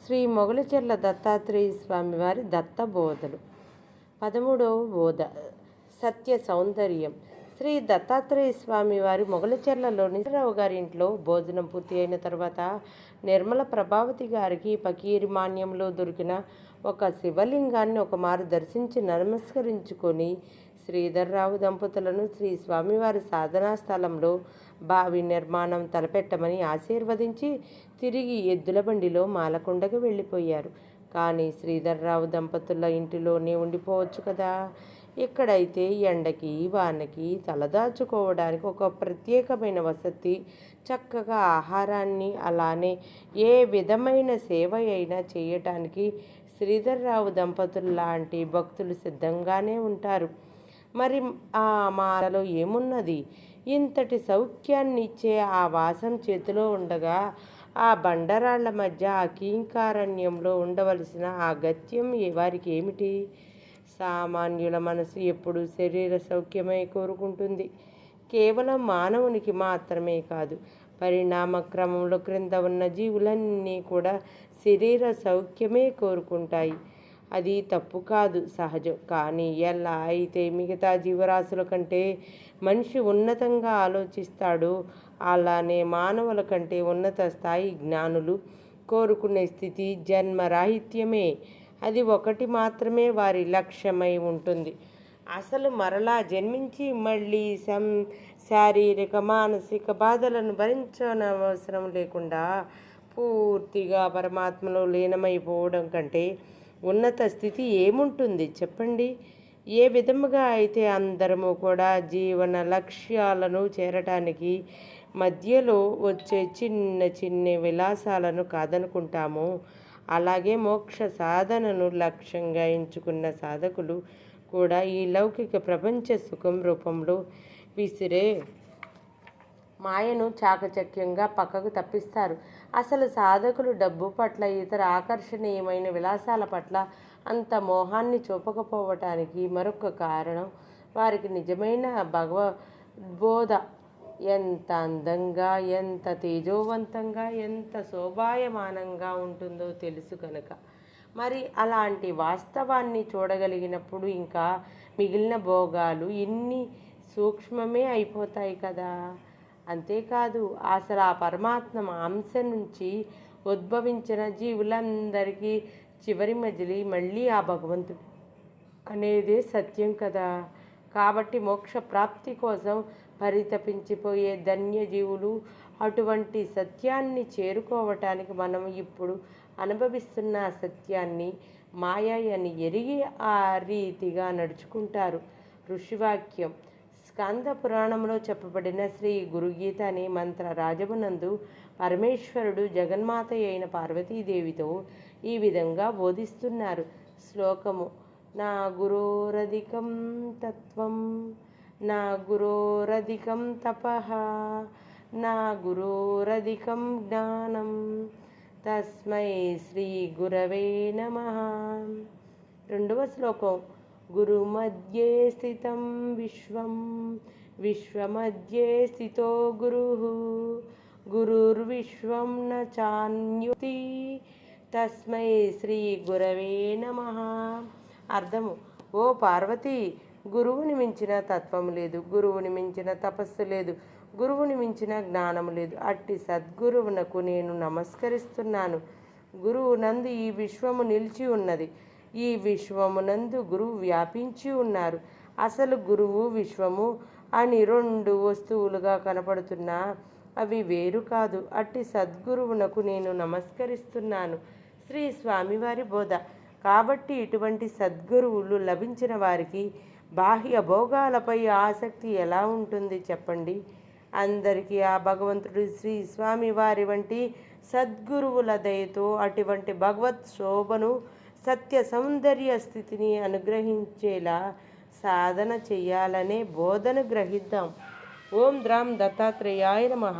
శ్రీ మొగలిచెర్ల దత్తాత్రేయ స్వామివారి దత్తబోధలు 13వ బోధ సత్య సౌందర్యం. శ్రీ దత్తాత్రేయ స్వామివారి మొగలిచెర్లలోని రావు గారి ఇంట్లో భోజనం పూర్తి అయిన తర్వాత నిర్మల ప్రభావతి గారికి పకీరి మాన్యంలో దొరికిన ఒక శివలింగాన్ని ఒకమారు దర్శించి నమస్కరించుకొని శ్రీధర్రావు దంపతులను శ్రీ స్వామివారి సాధనా స్థలంలో బావి నిర్మాణం తలపెట్టమని ఆశీర్వదించి తిరిగి ఎద్దుల బండిలో మాలకొండకు వెళ్ళిపోయారు. కానీ శ్రీధర్రావు దంపతుల ఇంటిలోనే ఉండిపోవచ్చు కదా. ఇక్కడైతే ఎండకి వానకి తలదాచుకోవడానికి ఒక ప్రత్యేకమైన వసతి, చక్కగా ఆహారాన్ని, అలానే ఏ విధమైన సేవ అయినా చేయటానికి శ్రీధర్రావు దంపతులు లాంటి భక్తులు సిద్ధంగానే ఉంటారు. మరి ఆ మాలలో ఏమున్నది? ఇంతటి సౌఖ్యాన్ని ఇచ్చే ఆ వాసం చేతిలో ఉండగా ఆ బండరాళ్ల మధ్య ఆ కీంకారణ్యంలో ఉండవలసిన ఆ గత్యం వారికి ఏమిటి? సామాన్యుల మనసు ఎప్పుడు శరీర సౌఖ్యమై కోరుకుంటుంది. కేవలం మానవునికి మాత్రమే కాదు, పరిణామ క్రమంలో క్రింద ఉన్న జీవులన్నీ కూడా శరీర సౌఖ్యమే కోరుకుంటాయి. అది తప్పు కాదు, సహజం. కానీ ఎలా అయితే మిగతా జీవరాశుల కంటే మనిషి ఉన్నతంగా ఆలోచిస్తాడో అలానే మానవుల కంటే ఉన్నత స్థాయి జ్ఞానులు కోరుకునే స్థితి జన్మరాహిత్యమే. అది ఒకటి మాత్రమే వారి లక్ష్యమై ఉంటుంది. అసలు మరలా జన్మించి మళ్ళీ శారీరక మానసిక బాధలను భరించనవసరం లేకుండా పూర్తిగా పరమాత్మలో లీనమైపోవడం కంటే ఉన్నత స్థితి ఏముంటుంది చెప్పండి? ఏ విధముగా అయితే అందరము కూడా జీవన లక్ష్యాలను చేరటానికి మధ్యలో వచ్చే చిన్న చిన్న విలాసాలను కాదనుకుంటామో, అలాగే మోక్ష సాధనను లక్ష్యంగా ఎంచుకున్న సాధకులు కూడా ఈ లౌకిక ప్రపంచ సుఖం రూపంలో విసిరే మాయను చాకచక్యంగా పక్కకు తప్పిస్తారు. అసలు సాధకులు డబ్బు పట్ల, ఇతర ఆకర్షణీయమైన విలాసాల పట్ల అంత మోహాన్ని చూపకపోవటానికి మరొక కారణం, వారికి నిజమైన భగవద్బోధ ఎంత అందంగా, ఎంత తేజోవంతంగా, ఎంత శోభాయమానంగా ఉంటుందో తెలుసు కనుక. మరి అలాంటి వాస్తవాన్ని చూడగలిగినప్పుడు ఇంకా మిగిలిన భోగాలు ఇన్ని సూక్ష్మమే అయిపోతాయి కదా. అంతేకాదు, అసలు ఆ పరమాత్మ అంశ నుంచి ఉద్భవించిన జీవులందరికీ చివరి మజిలీ మళ్ళీ ఆ భగవంతుడు అనేదే సత్యం కదా. కాబట్టి మోక్ష ప్రాప్తి కోసం పరితపించిపోయే ధన్యజీవులు అటువంటి సత్యాన్ని చేరుకోవటానికి మనం ఇప్పుడు అనుభవిస్తున్న సత్యాన్ని మాయ అని ఎరిగి ఆ రీతిగా నడుచుకుంటారు. ఋషివాక్యం. స్కంద పురాణంలో చెప్పబడిన శ్రీ గురుగీత అనే మంత్ర రాజమునందు పరమేశ్వరుడు జగన్మాత అయిన పార్వతీదేవితో ఈ విధంగా బోధిస్తున్నారు. శ్లోకము. నా గురోరధికం తత్వం, నా గురోరధికం తపః, నా గురోరధికం జ్ఞానం, తస్మై శ్రీ గురవే నమః. రెండవ శ్లోకం. గురు మధ్యే స్థితం విశ్వం, విశ్వమధ్యే స్థితో గురుః, గురుర్విశ్వం న చాన్యోస్తి, తస్మై శ్రీ గురవే నమః. అర్థము. ఓ పార్వతి, గురువుని మించిన తత్వము లేదు, గురువుని మించిన తపస్సు లేదు, గురువుని మించిన జ్ఞానము లేదు. అట్టి సద్గురువునకు నేను నమస్కరిస్తున్నాను. గురువు నందు ఈ విశ్వము నిలిచి ఉన్నది. ఈ విశ్వమునందు గురువు వ్యాపించి ఉన్నారు. అసలు గురువు, విశ్వము అని రెండు వస్తువులుగా కనపడుతున్నా అవి వేరు కాదు. అట్టి సద్గురువునకు నేను నమస్కరిస్తున్నాను. శ్రీ స్వామివారి బోధ. కాబట్టి ఇటువంటి సద్గురువులు లభించిన వారికి బాహ్య భోగాలపై ఆసక్తి ఎలా ఉంటుంది చెప్పండి? అందరికీ ఆ భగవంతుడు శ్రీ స్వామివారి వంటి సద్గురువుల దయతో అటువంటి భగవత్ శోభను, సత్య సౌందర్య స్థితిని అనుగ్రహించేలా సాధన చెయ్యాలనే బోధన గ్రహిద్దాం. ఓం ద్రాం దత్తాత్రేయాయ నమః.